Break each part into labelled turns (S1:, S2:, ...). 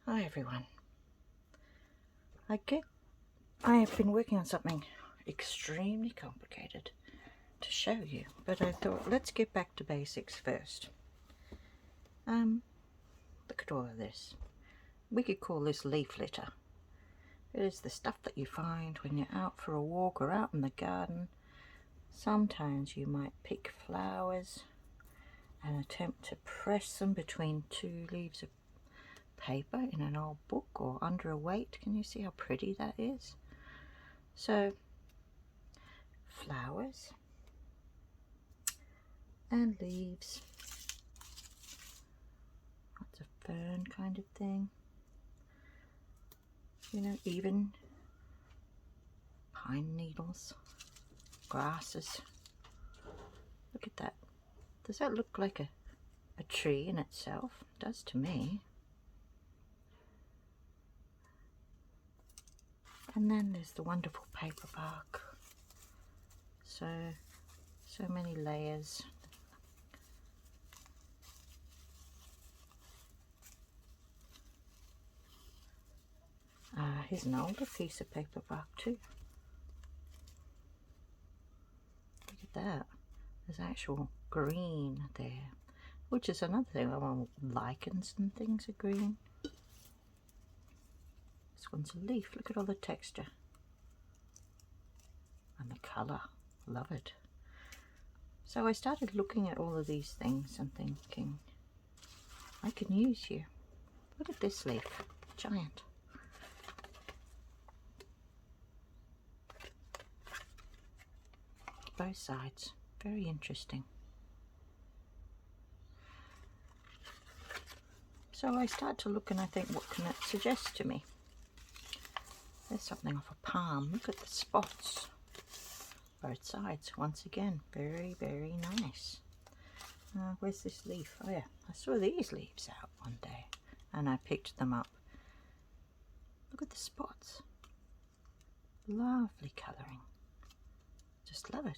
S1: Hi everyone. I have been working on something extremely complicated to show you, but I thought let's get back to basics first. Look at all of this. We could call this leaf litter. It is the stuff that you find when you're out for a walk or out in the garden. Sometimes you might pick flowers and attempt to press them between two leaves of paper in an old book or under a weight. Can you see how pretty that is? So, flowers and leaves, lots of fern kind of thing, you know, even pine needles, grasses. Look at that. Does that look like a tree in itself? It does to me. And then there's the wonderful paper bark. So many layers. Here's an older piece of paper bark too. Look at that. There's actual green there, which is another thing. Well, lichens and things are green. This one's a leaf. Look at all the texture and the colour. Love it. So I started looking at all of these things and thinking, I can use you. Look at this leaf, giant. Both sides, very interesting. So I start to look and I think, what can it suggest to me? There's something off a palm. Look at the spots. Both sides, once again, very, very nice. Where's this leaf? Oh yeah, I saw these leaves out one day and I picked them up. Look at the spots. Lovely colouring. Just love it.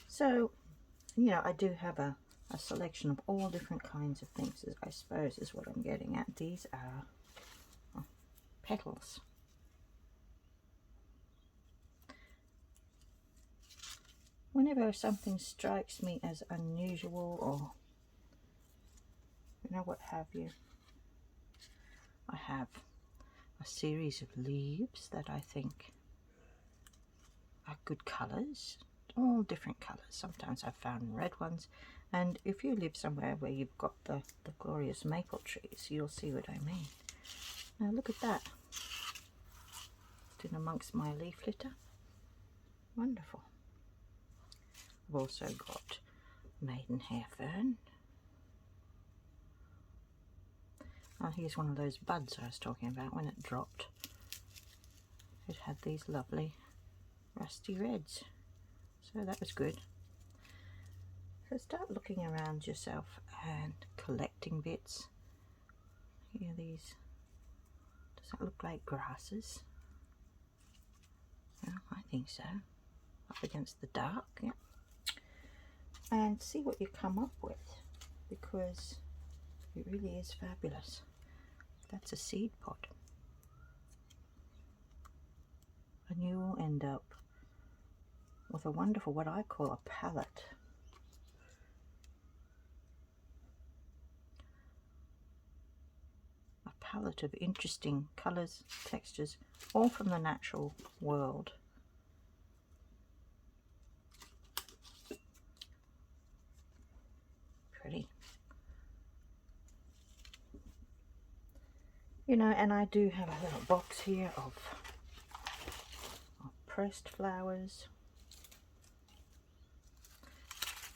S1: So, you know, I do have a selection of all different kinds of things, I suppose is what I'm getting at. These are petals. Whenever something strikes me as unusual or, you know, what have you, I have a series of leaves that I think are good colours, all different colours. Sometimes I've found red ones, and if you live somewhere where you've got the glorious maple trees, you'll see what I mean. Now look at that, it's in amongst my leaf litter. Wonderful. I've also got maidenhair fern. Oh, here's one of those buds I was talking about when it dropped. It had these lovely rusty reds, so that was good. So start looking around yourself and collecting bits. Here, these, does that look like grasses? Yeah, I think so. Up against the dark, yeah. And see what you come up with, because it really is fabulous. That's a seed pod. And you will end up with a wonderful, what I call a palette. A palette of interesting colours, textures, all from the natural world. Pretty. You know, and I do have a little box here of pressed flowers,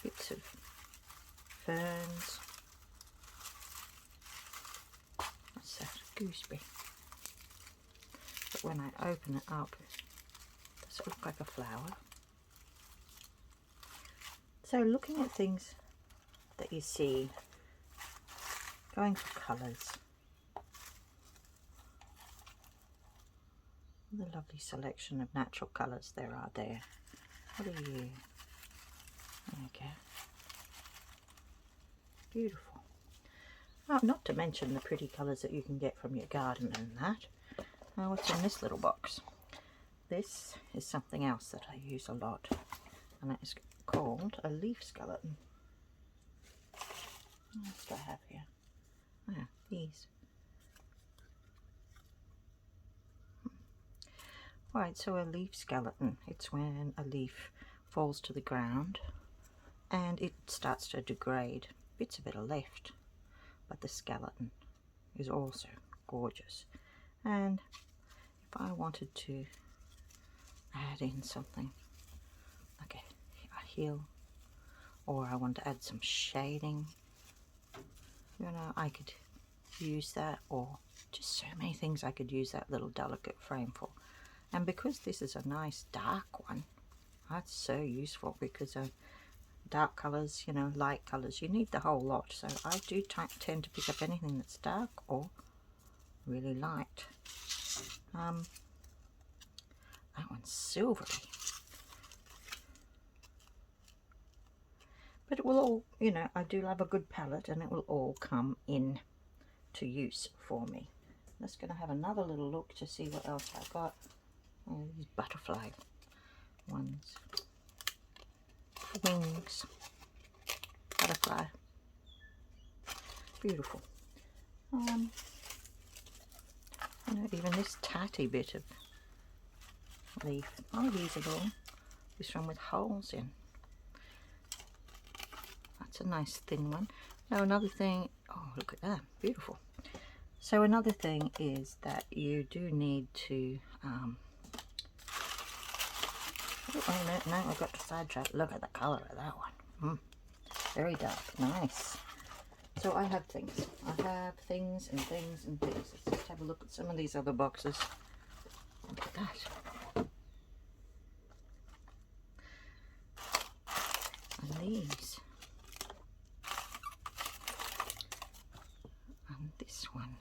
S1: bits of ferns. What's that? A gooseberry. But when I open it up, does it look like a flower? So looking at things that you see, going for colours. The lovely selection of natural colours there are there. What are you? There you go. Beautiful. Not to mention the pretty colours that you can get from your garden and that. What's in this little box? This is something else that I use a lot, and it is called a leaf skeleton. What else do I have here? Oh, these. Right, so a leaf skeleton, it's when a leaf falls to the ground and it starts to degrade. Bits of it are left, but the skeleton is also gorgeous. And if I wanted to add in something like a hill, or I want to add some shading, you know, I could use that, or just so many things I could use that little delicate frame for. And because this is a nice dark one, that's so useful, because dark colours, you know, light colours, you need the whole lot. So I do tend to pick up anything that's dark or really light. That one's silvery. But it will all, you know, I do love a good palette, and it will all come in to use for me. I'm just going to have another little look to see what else I got. Oh, these butterfly ones. Wings. Butterfly. Beautiful. You know, even this tatty bit of leaf. Oh, these are all. This one with holes in. That's a nice thin one. Now another thing, oh look at that, beautiful. So another thing is that you do need to, oh no, I got to sidetrack. Look at the colour of that one. Very dark, nice. So I have things. I have things and things and things. Let's just have a look at some of these other boxes. Look at that. And these. And this one.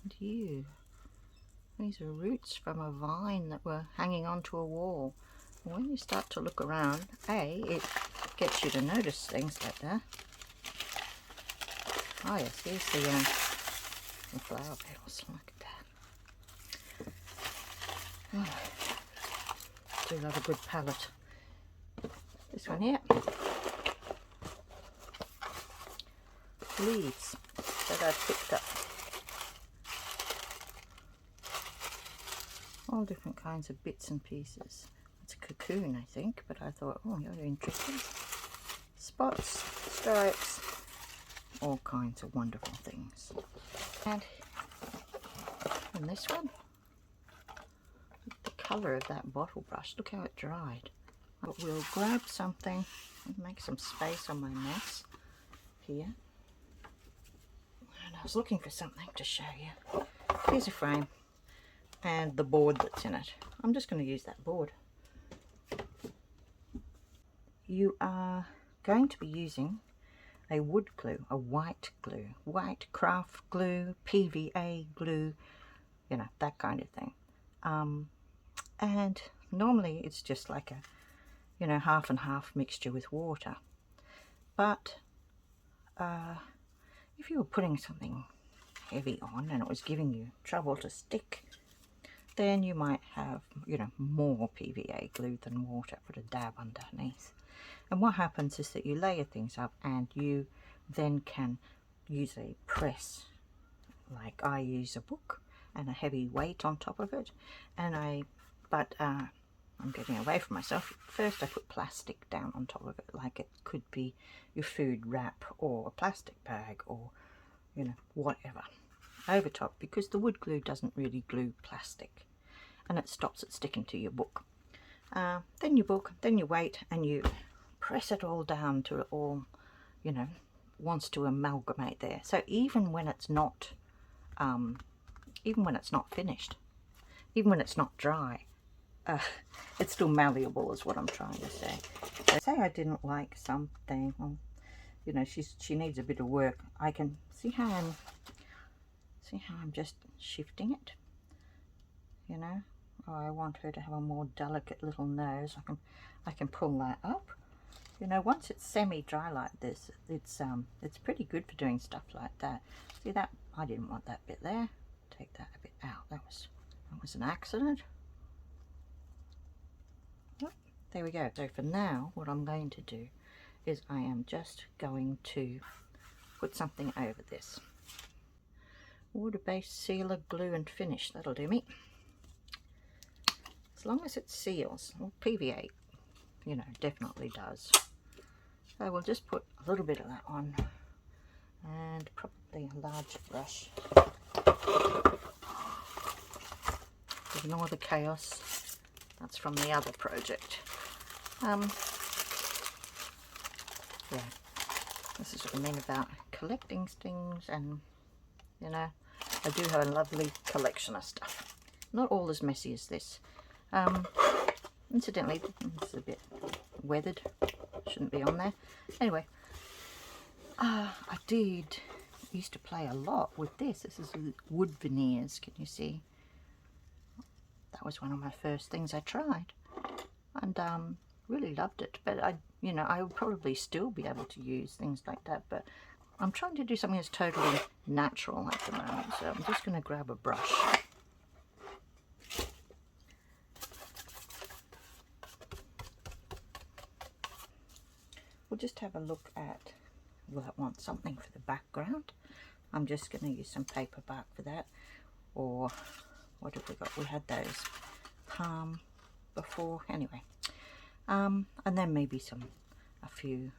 S1: And you. These are roots from a vine that were hanging onto a wall. When you start to look around, it gets you to notice things like that. Oh yes, here's the flower petals. Look at that. Oh, do love a good palette. This one here. Leaves that I've picked up. All different kinds of bits and pieces. It's a cocoon, I think, but I thought, oh, you're interesting. Spots, stripes, all kinds of wonderful things. And this one, the colour of that bottle brush, look how it dried. But we'll grab something and make some space on my mess here. And I was looking for something to show you. Here's a frame and the board that's in it. I'm just going to use that board. You are going to be using a wood glue, a white glue, white craft glue, PVA glue, you know, that kind of thing. And normally it's just like a, you know, half and half mixture with water. But if you were putting something heavy on and it was giving you trouble to stick, then you might have, you know, more PVA glue than water. Put a dab underneath. And what happens is that you layer things up and you then can use a press. Like I use a book and a heavy weight on top of it. And I'm getting away from myself. First I put plastic down on top of it, like it could be your food wrap or a plastic bag or, you know, whatever, over top, because the wood glue doesn't really glue plastic and it stops it sticking to your book. Then your book, then your weight, and you press it all down till it all, you know, wants to amalgamate there. So even when it's not finished, even when it's not dry, it's still malleable, is what I'm trying to say. So say I didn't like something, well, you know, she needs a bit of work. I can see how I'm just shifting it, you know. Oh, I want her to have a more delicate little nose. I can pull that up You know, once it's semi-dry like this, it's pretty good for doing stuff like that. See that? I didn't want that bit there. Take that a bit out. That was an accident. Oh, there we go. So for now, what I'm going to do is I am just going to put something over this. Water-based sealer, glue and finish. That'll do me. As long as it seals. Well, PVA, you know, definitely does. So we'll just put a little bit of that on, and probably a large brush. Ignore the chaos. That's from the other project. Yeah, this is what I mean about collecting things, and you know, I do have a lovely collection of stuff. Not all as messy as this. Incidentally, this is a bit weathered. Shouldn't be on there. Anyway, I used to play a lot with this. This is wood veneers. Can you see? That was one of my first things I tried, and really loved it. But I would probably still be able to use things like that. But I'm trying to do something that's totally natural at the moment. So I'm just going to grab a brush. We'll just have a look at, will I want something for the background? I'm just going to use some paper bark for that. Or what have we got? We had those palm before. Anyway, and then maybe a few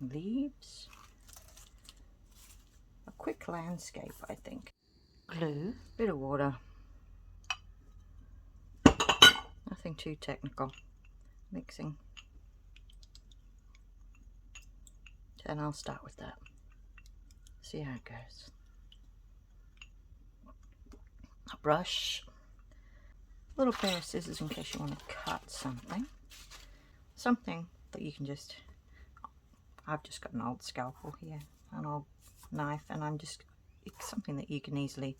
S1: leaves. A quick landscape, I think. Glue, bit of water. Nothing too technical. Mixing. And I'll start with that. See how it goes. A brush, a little pair of scissors in case you want to cut something. Something that you can just, I've just got an old scalpel here, an old knife, and it's something that you can easily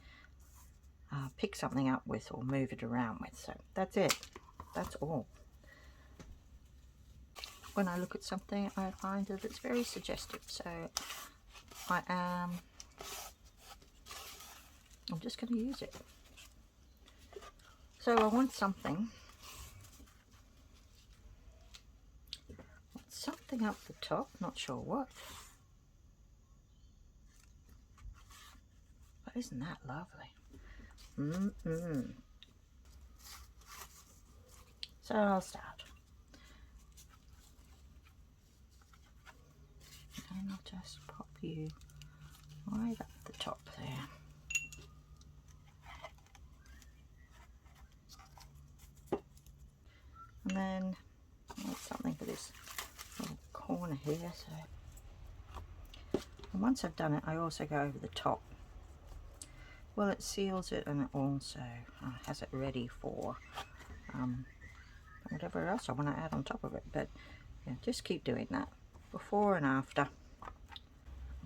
S1: pick something up with or move it around with. So that's it. That's all. When I look at something, I find that it's very suggestive. So I'm just going to use it. So I want something up the top, not sure what. But isn't that lovely? So I'll start. And I'll just pop you right up the top there. And then I want something for this little corner here. So, and once I've done it, I also go over the top. Well, it seals it, and it also has it ready for whatever else I want to add on top of it. But yeah, just keep doing that before and after.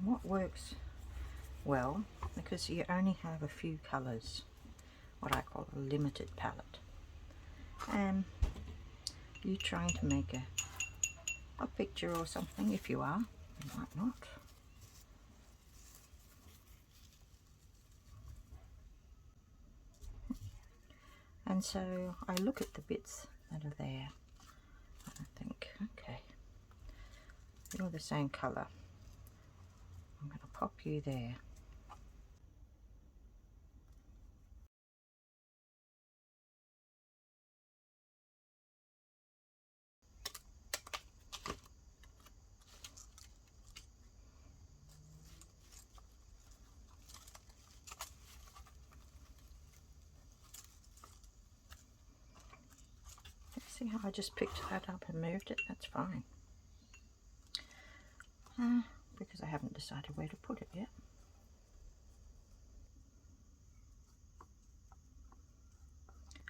S1: What works well, because you only have a few colours, what I call a limited palette, and you're trying to make a picture or something. If you are, you might not. And so I look at the bits that are there and I think, okay, you're the same colour. I'm going to pop you there. See how I just picked that up and moved it? That's fine. Because I haven't decided where to put it yet.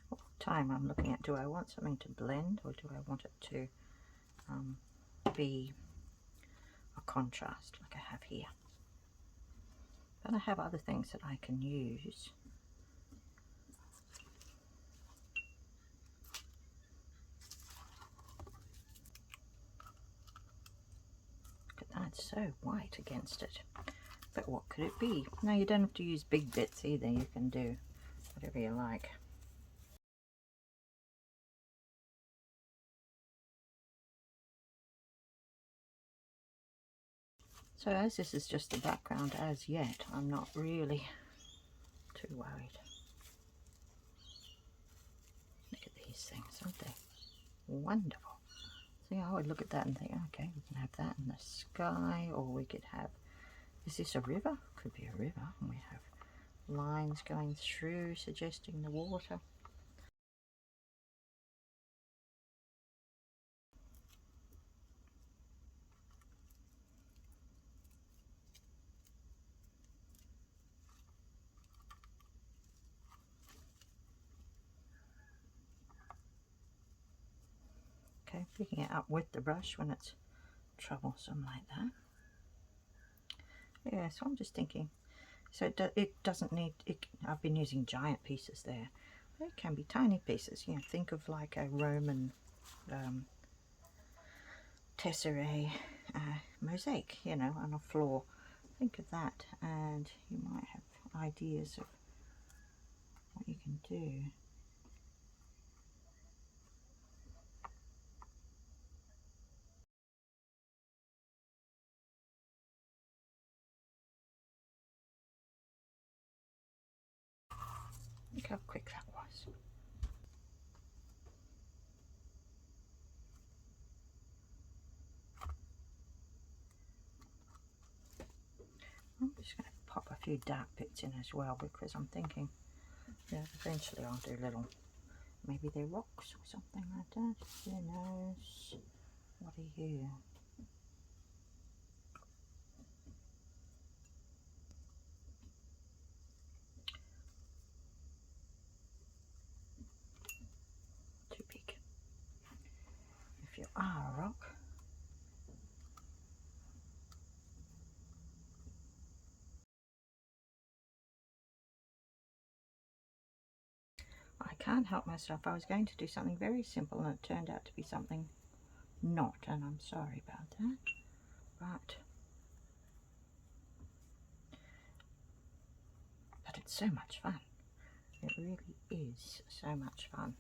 S1: What time I'm looking at, do I want something to blend or do I want it to be a contrast like I have here? But I have other things that I can use. it's so white against it. But what could it be? No, you don't have to use big bits either. You can do whatever you like. So as this is just the background as yet, I'm not really too worried. Look at these things, aren't they wonderful? See, I would look at that and think, okay, we can have that in the sky, or we could have, is this a river? Could be a river, and we have lines going through suggesting the water. Okay, picking it up with the brush when it's troublesome like that. Yeah, so I'm just thinking, so it doesn't need, I've been using giant pieces there. It can be tiny pieces, you know, think of like a Roman tesserae mosaic, you know, on a floor. Think of that, and you might have ideas of what you can do. Look how quick that was. I'm just going to pop a few dark bits in as well, because I'm thinking, yeah, eventually I'll do little, maybe they're rocks or something like that. Who knows? What are you? Too big. If you are a rock, I can't help myself. I was going to do something very simple and it turned out to be something not, and I'm sorry about that. But it's so much fun. It really is so much fun.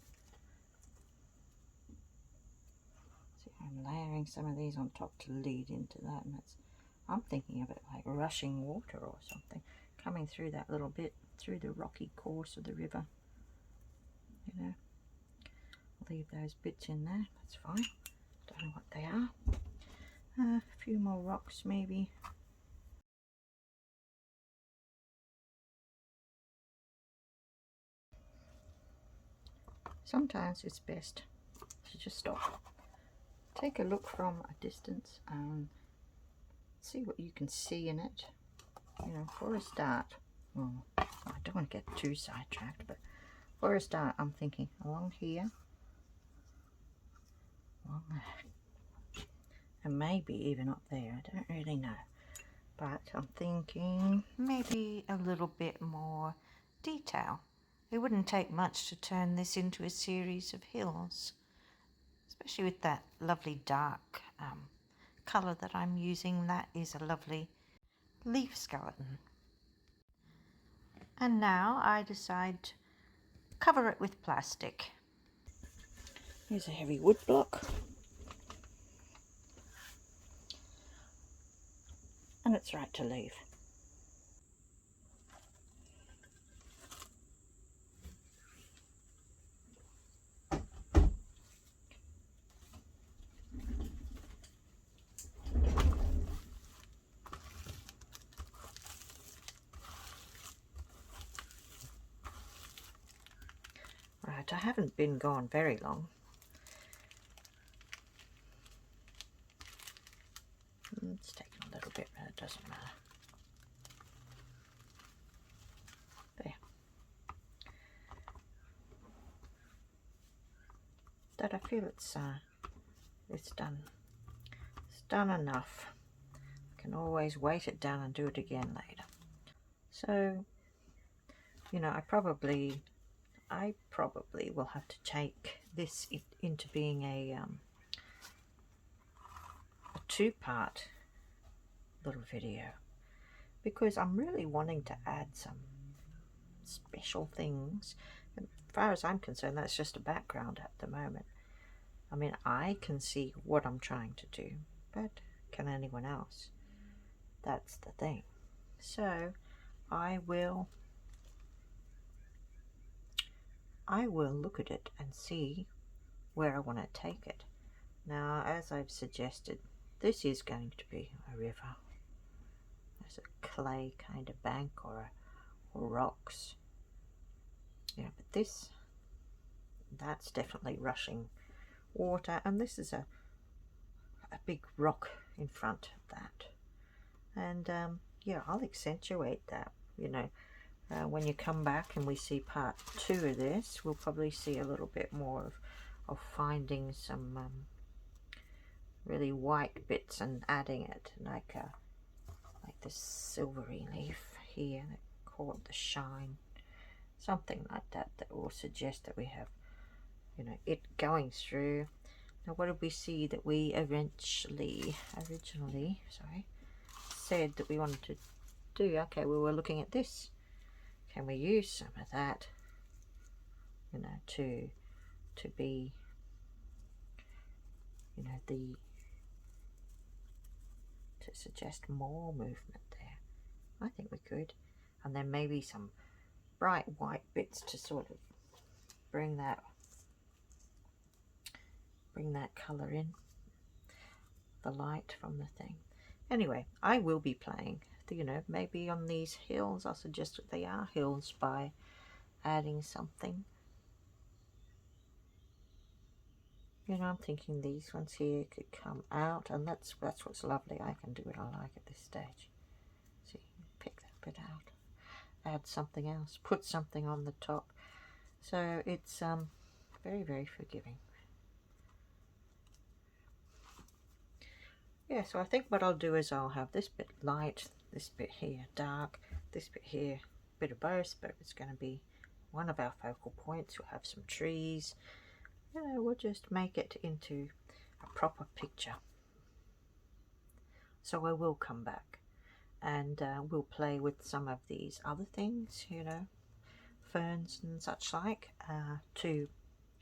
S1: See, I'm layering some of these on top to lead into that, and I'm thinking of it like rushing water or something, coming through that little bit, through the rocky course of the river. You know, leave those bits in there, that's fine. Don't know what they are. A few more rocks maybe. Sometimes it's best to just stop, take a look from a distance and see what you can see in it. You know, for a start, well, I don't want to get too sidetracked, but for a start I'm thinking along here, along there, and maybe even up there, I don't really know. But I'm thinking maybe a little bit more detail. It wouldn't take much to turn this into a series of hills, especially with that lovely dark colour that I'm using. That is a lovely leaf skeleton. And now I decide to cover it with plastic. Here's a heavy wood block. And it's right to leave. Right, I haven't been gone very long. It's taken a little bit, but it doesn't matter. There. That I feel it's done. It's done enough. I can always weight it down and do it again later. So, you know, I probably will have to take this into being a two-part little video, because I'm really wanting to add some special things. As far as I'm concerned, that's just a background at the moment. I mean, I can see what I'm trying to do, but can anyone else? That's the thing. So I will look at it and see where I want to take it. Now, as I've suggested, this is going to be a river. There's a clay kind of bank or rocks. Yeah, but that's definitely rushing water, and this is a big rock in front of that. And yeah, I'll accentuate that, you know. When you come back and we see part 2 of this, we'll probably see a little bit more of finding some really white bits and adding it, like this silvery leaf here, call it the shine, something like that, that will suggest that we have, you know, it going through. Now, what did we see that we originally said that we wanted to do? Okay, we were looking at this. Can we use some of that, you know, to be, you know, to suggest more movement there? I think we could. And then maybe some bright white bits to sort of bring that colour in, the light from the thing. Anyway, I will be playing, you know, maybe on these hills. I'll suggest that they are hills by adding something. You know, I'm thinking these ones here could come out, and that's what's lovely. I can do what I like at this stage. See, pick that bit out, add something else, put something on the top. So it's very, very forgiving. Yeah, so I think what I'll do is I'll have this bit light, this bit here dark, this bit here, bit of both, but it's going to be one of our focal points. We'll have some trees. You know, we'll just make it into a proper picture. So I will come back and we'll play with some of these other things, you know, ferns and such like, to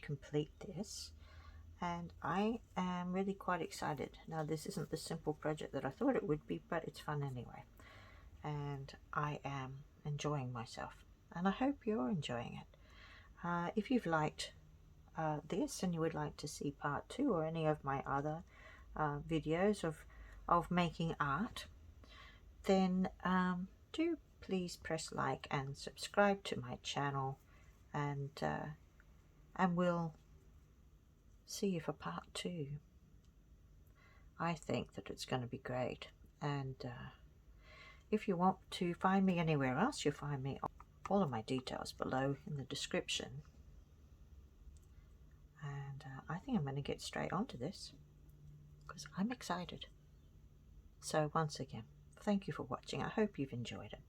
S1: complete this. And I am really quite excited. Now, this isn't the simple project that I thought it would be, but it's fun anyway. And I am enjoying myself. And I hope you're enjoying it. If you've liked this and you would like to see part 2 or any of my other videos of making art, then do please press like and subscribe to my channel, and we'll see you for part 2. I think that it's going to be great. And if you want to find me anywhere else, you'll find me, all of my details below in the description. And I think I'm going to get straight onto this because I'm excited. So once again, thank you for watching. I hope you've enjoyed it.